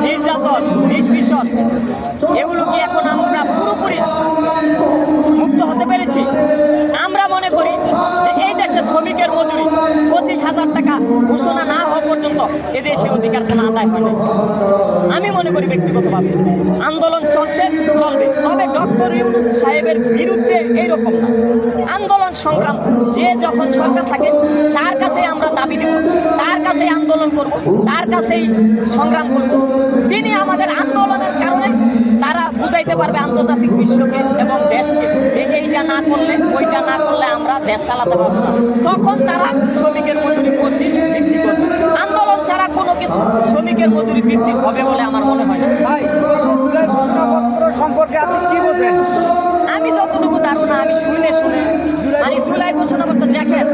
নির্যাতন, নিষ্পেষণ, এগুলো কি এখন আমরা পুরোপুরি মুক্ত হতে পেরেছি? আমরা মনে করি যে এই দেশে শ্রমিকের মজুরি 25,000 টাকা ঘোষণা না হওয়া পর্যন্ত এদেশে অধিকার কোনো আদায় হয়নি। আমি মনে করি ব্যক্তিগতভাবে আন্দোলন চলছে, চলবে, তবে ডক্টর ইউনূস সাহেবের বিরুদ্ধে এইরকম না। আন্দোলন সংগ্রাম যে যখন সরকার থাকে তার কাছে আমরা দাবি দেব, তার কাছে আন্দোলন করব, তার কাছেই সংগ্রাম করব। তিনি আমাদের আন্দোলনের কারণে তারা বুঝাইতে পারবে আন্তর্জাতিক বিশ্বকে এবং দেশকে যে এইটা না করলে ওইটা না করলে আমরা দেশ চালাতে পারবো না। তখন তারা শ্রমিকের মজুরি 25 বৃদ্ধি করবে। আন্দোলন ছাড়া কোনো কিছু শ্রমিকের মজুরি বৃদ্ধি হবে বলে আমার মনে হয় না। ভাই, জুলাই ঘোষণাপত্র সম্পর্কে আপনি কি বোঝেন? আমি যতটুকু ধারণা আমি শুনে মানে জুলাই ঘোষণাপত্র দেখেন,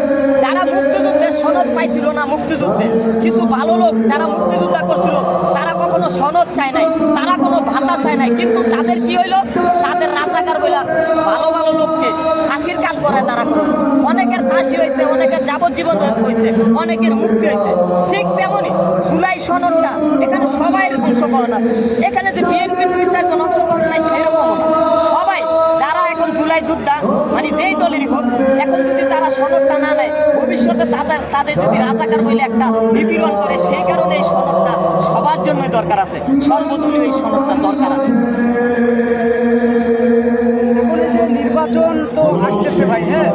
যারা মুক্তিযুদ্ধের সনদ পাইছিল না, মুক্তিযুদ্ধে কিছু ভালো লোক যারা মুক্তিযুদ্ধ করছিল তারা কখনো সনদ চায় নাই, তারা কোনো ভাতা চায় নাই, কিন্তু তাদের কি হইলো, তাদের রাজাকার বইলা ভালো ভালো লোককে ফাঁসির কাল করে তারা করলো। অনেকের ফাঁসি হয়েছে, অনেকের যাবজ্জীবন হয়েছে, অনেকের মুক্তি হয়েছে। ঠিক তেমনই জুলাই সনদটা এখানে সবাই অংশগ্রহণ আছে। এখানে যে বিএনপি 2-4 জন অংশগ্রহণ নাই সেরকম সবাই যারা এখন জুলাই যোদ্ধা মানে যেই দলেরই হোক, এখন যদি তারা সনদটা না নেয় ভবিষ্যতে তাদের যদি রাজাকার বলে একটা নিপীড়ন করে, সেই কারণে এই সনদটা সবার জন্যই দরকার আছে, সর্বদলীয় এই সনদটা দরকার আছে। নির্বাচন তো আসতেছে ভাই, হ্যাঁ,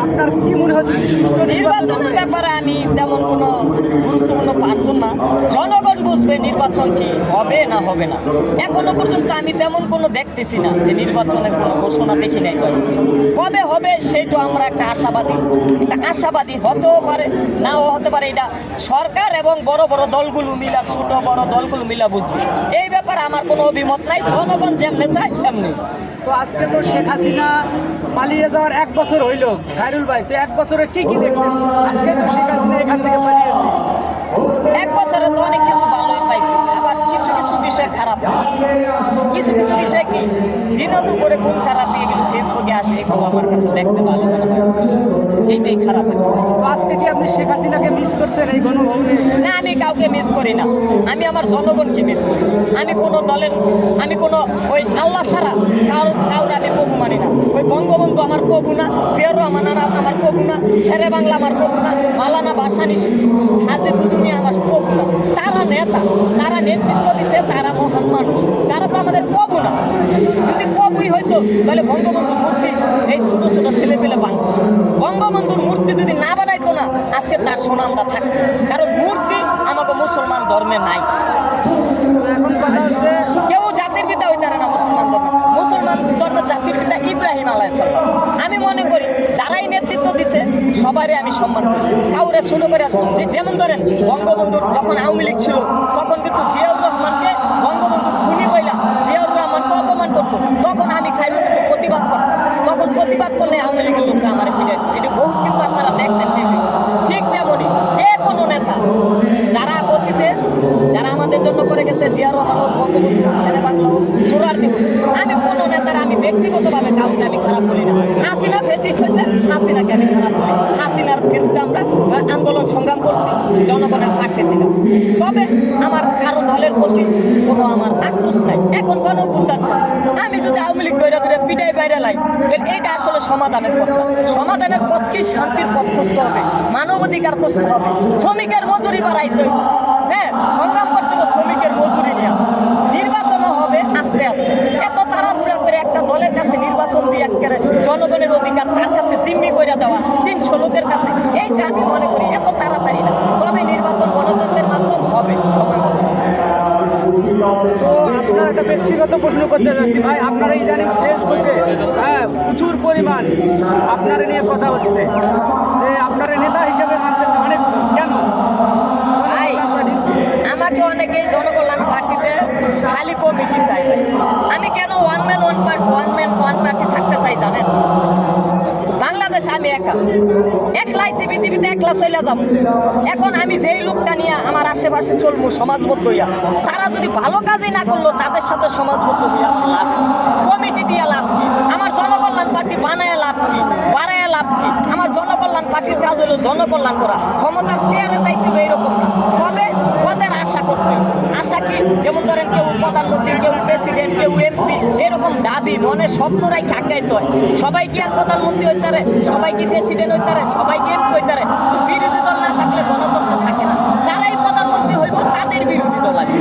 আপনার কি মনে হচ্ছে সুষ্ঠু নির্বাচনের ব্যাপারে আমি তেমন কোনো গুরুত্বপূর্ণ পারছন না। জনগণ বুঝবে নির্বাচন কি হবে না হবে না। এখনো পর্যন্ত আমি তেমন কোনো দেখতেছি না যে নির্বাচনের কোনো ঘোষণা দেখি নাই। কবে হবে সেটা আমরা একটা আশাবাদী হতেও পারে, নাও হতে পারে। এটা সরকার এবং বড় বড় দলগুলো মিলা, ছোট বড় দলগুলো মিলা বুঝবে। এই ব্যাপারে আমার কোনো অভিমত নাই। জনগণ যেমনি চায় এমনি। তো আজকে তো শেখ হাসিনা পালিয়ে যাওয়ার 1 বছর হইল। খায়রুল ভাই, তো 1 বছরে কি দেখলেন? আজকে তো শেখ হাসিনা এখান থেকে পালিয়েছে। 1 বছরে তো অনেক কিছু ভালোই পাইছি, আবার কিছু কিছু বিষয় খারাপ। কিছু কিছু বিষয় কি দিন দুপুরে কোন খারাপ এগুলো ফেসবুকে আসে, এগুলো আমার কাছে দেখতে ভালো মনে হয়, এইটাই খারাপ। তো আজকে কি আপনি শেখ হাসিনাকে মিস করছেন এই গণভবনে? না, আমি কাউকে মিস করি না। আমি আমার জনগণকে মিস করি। আমি কোনো দলের, আমি কোনো ওই আল্লাহ ছাড়া কাউরে আমি প্রভু মানি না। ওই বঙ্গবন্ধু আমার প্রভু না, জিয়াউর রহমান আমার প্রভু না, শেরে বাংলা আমার প্রভু না, মাওলানা ভাসানী হাজি দুদুমিয়া আমার প্রভু না। তারা নেতা, তারা নেতৃত্ব দিছে, তারা মহান মানুষ, তারা তো আমাদের প্রভু না। যদি প্রভুই হইতো তাহলে বঙ্গবন্ধুর মূর্তি এই ছোটো ছোটো ছেলে পেলে বানাতো। বঙ্গবন্ধুর মূর্তি যদি না বানাইতো না, আজকে তার সুনামটা থাকতো। কারণ মূর্তি আমাকে মুসলমান ধর্মে নাই। এখন কথা হচ্ছে কেউ জাতির পিতা হইতে পারে না মুসলমান ধর্মে। মুসলমান ধর্মের জাতির পিতা ইব্রাহিম আলাইহিস সালাম। আমি মনে করি যারাই নেতৃত্ব দিছে সবারই আমি সম্মান করি, কাউরে ছোট করে। যেমন ধরেন বঙ্গবন্ধুর যখন আওয়ামী লীগ ছিল তখন কিন্তু জিয়াউর রহমানকে বঙ্গবন্ধুর খুনি বইলা জিয়াউর রহমানকে অপমান করতো, তখন আমি খাইরুল কিন্তু প্রতিবাদ করতাম। তখন প্রতিবাদ করলে আওয়ামী লীগের লোকটা আমার পিড়াইতো। এটা বহুত কিন্তু আপনারা দেখছেন টিভি। ঠিক তেমনই যে কোনো নেতা যারা অতীতে যারা আমাদের জন্য করে গেছে, জিয়াউর রহমান হোক, বঙ্গবন্ধু হোক, শেরে বাংলা হোক, সুরারদি হোক, আমি কোনো নেতার আমি ব্যক্তিগতভাবে কাউকে আমি খারাপ বলি না। হাসিনা ফেসিস্ট হয়েছে, হাসিনাকে আমি খারাপ বলি। হাসিনার বিরুদ্ধে আমরা আন্দোলন সংগ্রাম করছি, জনগণের পাশে ছিলাম। তবে আমার কারো দলের প্রতি কোনো আমার আক্রোশ নাই। এখন গণঅভ্যুত্থান আছে, আমি যদি আওয়ামী লীগ ধরে ধরে পিটাই বাইরে লাই, তাহলে এইটা আসলে সমাধানের পথ না। সমাধানের পথ কি? শান্তির পথ খুঁজতে হবে, মানবাধিকার খুঁজতে হবে, শ্রমিকের মজুরি বাড়াইতে হবে। হ্যাঁ, সংগ্রাম করতে হবে শ্রমিকের মজুরি নিয়ে। নির্বাচনও হবে আস্তে আস্তে। এত তাড়াহুড়া করে একটা দলের কাছে নির্বাচন দিয়ে একেবারে জনগণের অধিকার তার কাছে জিম্মি করে দেওয়া 300 লোকের কাছে, এইটা আমি মনে করি এত তাড়াতাড়ি না। তবে নির্বাচন গণতন্ত্রের মাধ্যমে হবে সময় মতো। তো আপনার একটা ব্যক্তিগত প্রশ্ন করতে যাচ্ছি ভাই, আপনারা ইদানিং ফেসবুকে প্রচুর পরিমাণ আপনারা নিয়ে কথা হচ্ছে, যে আপনারা নেতা হিসেবে মানতেছে অনেকজন, কেন? ভাই, আমাকে অনেকেই জনকল্যাণ পার্টিতে খালি কমিটি চাই। আমি কেন ওয়ান ম্যান ওয়ান পার্টি থাকতে চাই জানেন? বাংলাদেশে আমি একলাই পৃথিবীতে একলা চলে যাব। এখন আমি যেই লোকটা নিয়ে আমার আশেপাশে চলবো সমাজবদ্ধ হইয়া, তারা যদি ভালো কাজই না করলো তাদের সাথে সমাজবদ্ধ হইয়া আমার লাভ, কমিটি দিয়ে লাভ কি? আমার জনকল্যাণ পার্টি বানায় লাভ কি? বাড়ায় লাভ কি? আমার জনকল্যাণ পার্টির কাজ হলো জনকল্যাণ করা। ক্ষমতার চেয়ারে যাইতে হবে এরকম না, তবে পদের আশা করতে হবে। আশা কি প্রধানমন্ত্রী, কেউ প্রেসিডেন্ট, কেউ এমপি, এরকম দাবি মনে স্বপ্নরাই খাকাইতে হয়। সবাই কি আর প্রধানমন্ত্রী হইতে পারে, সবাই কি প্রেসিডেন্ট হইতে পারে, সবাই কি এমপি হইতে পারে? বিরোধী দল না থাকলে গণতন্ত্র থাকে না। যারাই প্রধানমন্ত্রী হইব তাদের বিরোধী দল আছে।